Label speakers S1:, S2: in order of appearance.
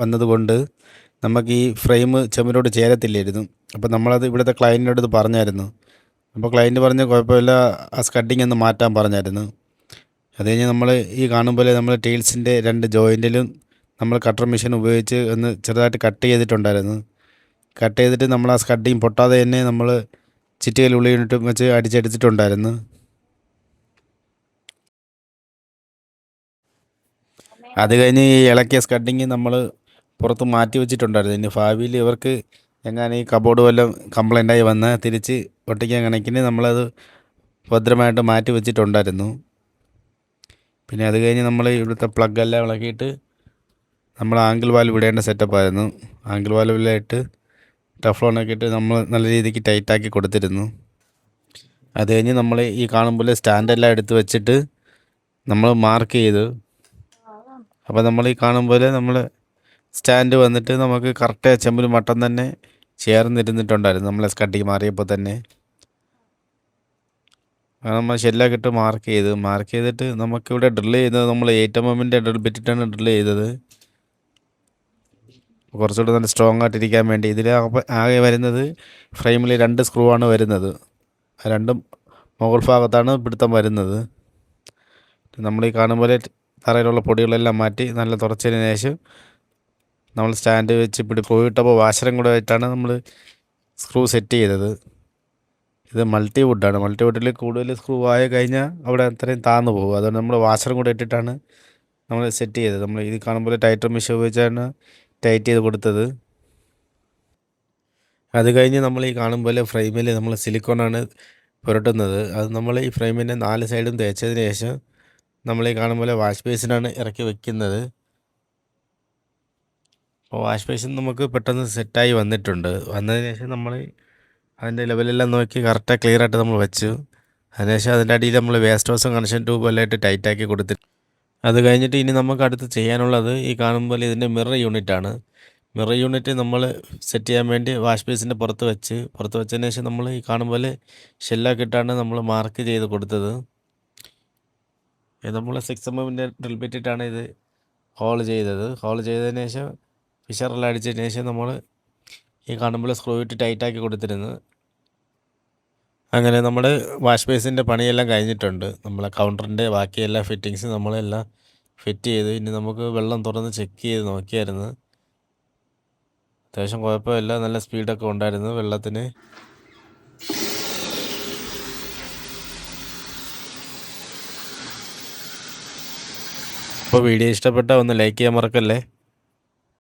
S1: വന്നതുകൊണ്ട് നമുക്ക് ഈ ഫ്രെയിം ചുമരോട് ചേരത്തില്ലായിരുന്നു. അപ്പോൾ നമ്മളത് ഇവിടുത്തെ ക്ലയൻറ്റിനോട് ഇത് പറഞ്ഞായിരുന്നു. അപ്പോൾ ക്ലയൻറ്റ് പറഞ്ഞ് കുഴപ്പമില്ല, ആ സ്കഡിങ് ഒന്ന് മാറ്റാൻ പറഞ്ഞായിരുന്നു. അത് കഴിഞ്ഞ് നമ്മൾ ഈ കാണും പോലെ നമ്മൾ ടൈൽസിൻ്റെ 2 ജോയിൻറ്റിലും നമ്മൾ കട്ടർ മെഷീൻ ഉപയോഗിച്ച് ഒന്ന് ചെറുതായിട്ട് കട്ട് ചെയ്തിട്ടുണ്ടായിരുന്നു. കട്ട് ചെയ്തിട്ട് നമ്മൾ ആ സ്കഡിങ് പൊട്ടാതെ തന്നെ നമ്മൾ ചിറ്റുകല്ലുള്ളിട്ട് വെച്ച് അടിച്ചെടുത്തിട്ടുണ്ടായിരുന്നു. അത് കഴിഞ്ഞ് ഈ ഇളക്കിയ സ്കഡിങ് നമ്മൾ പുറത്ത് മാറ്റി വെച്ചിട്ടുണ്ടായിരുന്നു. ഇനി ഭാവിയിൽ ഇവർക്ക് എങ്ങനെ ഈ കബോർഡ് വല്ലതും കംപ്ലൈൻ്റായി വന്നാൽ തിരിച്ച് ഒട്ടിക്കാൻ കണക്കിന് നമ്മളത് ഭദ്രമായിട്ട് മാറ്റി വെച്ചിട്ടുണ്ടായിരുന്നു. പിന്നെ അത് കഴിഞ്ഞ് നമ്മൾ ഇവിടുത്തെ പ്ലഗെല്ലാം ഇളക്കിയിട്ട് നമ്മൾ ആംഗിൾ വാൽവ് ഇടേണ്ട സെറ്റപ്പായിരുന്നു. ആംഗിൾ വാൽവിലായിട്ട് ടഫ്ലോണൊക്കെ ഇട്ട് നമ്മൾ നല്ല രീതിക്ക് ടൈറ്റാക്കി കൊടുത്തിരുന്നു. അത് കഴിഞ്ഞ് നമ്മൾ ഈ കാണുമ്പോൾ സ്റ്റാൻഡെല്ലാം എടുത്ത് വെച്ചിട്ട് നമ്മൾ മാർക്ക് ചെയ്തു. അപ്പോൾ നമ്മൾ ഈ കാണുമ്പോൾ നമ്മൾ സ്റ്റാൻഡ് വന്നിട്ട് നമുക്ക് കറക്റ്റ് ചെമ്പിൽ മട്ടം തന്നെ ചേർന്നിരുന്നിട്ടുണ്ടായിരുന്നു. നമ്മളെ സ്കഡിങ് മാറിയപ്പോൾ തന്നെ നമ്മൾ ഷെല്ലൊക്കെ ഇട്ട് മാർക്ക് ചെയ്തിട്ട് നമുക്കിവിടെ ഡ്രിൽ ചെയ്തത് നമ്മൾ 8 mm ഡ്രിൽ ബിറ്റിട്ടാണ് ഡ്രിൽ ചെയ്തത്. കുറച്ചുകൂടി നല്ല സ്ട്രോങ് ആയിട്ടിരിക്കാൻ വേണ്ടി. ഇതിൽ ആകെ വരുന്നത് ഫ്രെയിമിൽ 2 സ്ക്രൂ ആണ് വരുന്നത്. ആ രണ്ടും മുകൾ ഭാഗത്താണ് പിടുത്തം വരുന്നത്. നമ്മൾ ഈ കാണുമ്പോൾ തറയിലുള്ള പൊടികളെല്ലാം മാറ്റി നല്ല തുറച്ചതിന് ശേഷം നമ്മൾ സ്റ്റാൻഡ് വെച്ച് പോയിട്ടപ്പോൾ വാശരം കൂടെ ആയിട്ടാണ് നമ്മൾ സ്ക്രൂ സെറ്റ് ചെയ്തത്. ഇത് മൾട്ടി വുഡാണ്. മൾട്ടി വുഡിൽ കൂടുതൽ സ്ക്രൂ ആയി കഴിഞ്ഞാൽ അവിടെ അത്രയും താന്നു പോകും. അതുകൊണ്ട് നമ്മൾ വാശരം കൂടെ ഇട്ടിട്ടാണ് നമ്മൾ സെറ്റ് ചെയ്തത്. നമ്മൾ ഇത് കാണുമ്പോൾ ടൈറ്റർ മെഷീൻ ഉപയോഗിച്ചാണ് ടൈറ്റ് ചെയ്ത് കൊടുത്തത്. അത് കഴിഞ്ഞ് നമ്മൾ ഈ കാണുമ്പോൾ ഫ്രെയിമിൽ നമ്മൾ സിലിക്കോണാണ് പുരട്ടുന്നത്. അത് നമ്മൾ ഈ ഫ്രെയിമിൻ്റെ 4 സൈഡും തേച്ചതിന് ശേഷം നമ്മൾ ഈ കാണുമ്പോൾ വാഷ് ബേസിനാണ് ഇറക്കി വെക്കുന്നത്. അപ്പോൾ വാഷ് ബേസിൻ നമുക്ക് പെട്ടെന്ന് സെറ്റായി വന്നതിന് ശേഷം നമ്മൾ അതിൻ്റെ ലെവലെല്ലാം നോക്കി കറക്റ്റായി ക്ലിയറായിട്ട് നമ്മൾ വെച്ചു. അതിനുശേഷം അതിൻ്റെ അടിയിൽ നമ്മൾ വേസ്റ്റ് ഹോസും കണക്ഷൻ ട്യൂബും എല്ലാം ഇട്ട് ടൈറ്റാക്കി കൊടുത്തിട്ട് അത് കഴിഞ്ഞിട്ട് ഇനി നമുക്ക് അടുത്ത് ചെയ്യാനുള്ളത് ഈ കാണുമ്പോൾ ഇതിൻ്റെ മിറർ യൂണിറ്റാണ്. മിറർ യൂണിറ്റ് നമ്മൾ സെറ്റ് ചെയ്യാൻ വേണ്ടി വാഷ് ബേസിൻ്റെ പുറത്ത് വെച്ചതിന് ശേഷം നമ്മൾ ഈ കാണുമ്പോൾ ഷെല്ലൊക്കെ ഇട്ടാണ് നമ്മൾ മാർക്ക് ചെയ്ത് കൊടുത്തത്. ഇത് നമ്മൾ 6 mm ഡ്രിൽ ബിറ്റിട്ടാണ് ഇത് ഹോൾ ചെയ്തതിന് ശേഷം ഫിഷറെല്ലാം അടിച്ചതിന് ശേഷം നമ്മൾ ഈ കാണുമ്പോൾ സ്ക്രൂ ഇട്ട് ടൈറ്റാക്കി കൊടുത്തിരുന്നു. അങ്ങനെ നമ്മൾ വാഷ് ബേസിൻ്റെ പണിയെല്ലാം കഴിഞ്ഞിട്ടുണ്ട്. നമ്മളെ കൗണ്ടറിൻ്റെ ബാക്കി എല്ലാ ഫിറ്റിങ്സ് നമ്മളെല്ലാം ഫിറ്റ് ചെയ്ത് ഇനി നമുക്ക് വെള്ളം തുറന്ന് ചെക്ക് ചെയ്ത് നോക്കിയായിരുന്നു. അത്യാവശ്യം കുഴപ്പമില്ല, നല്ല സ്പീഡൊക്കെ ഉണ്ടായിരുന്നു വെള്ളത്തിന്. അപ്പോൾ വീഡിയോ ഇഷ്ടപ്പെട്ടാൽ ഒന്ന് ലൈക്ക് ചെയ്യാൻ മറക്കല്ലേ.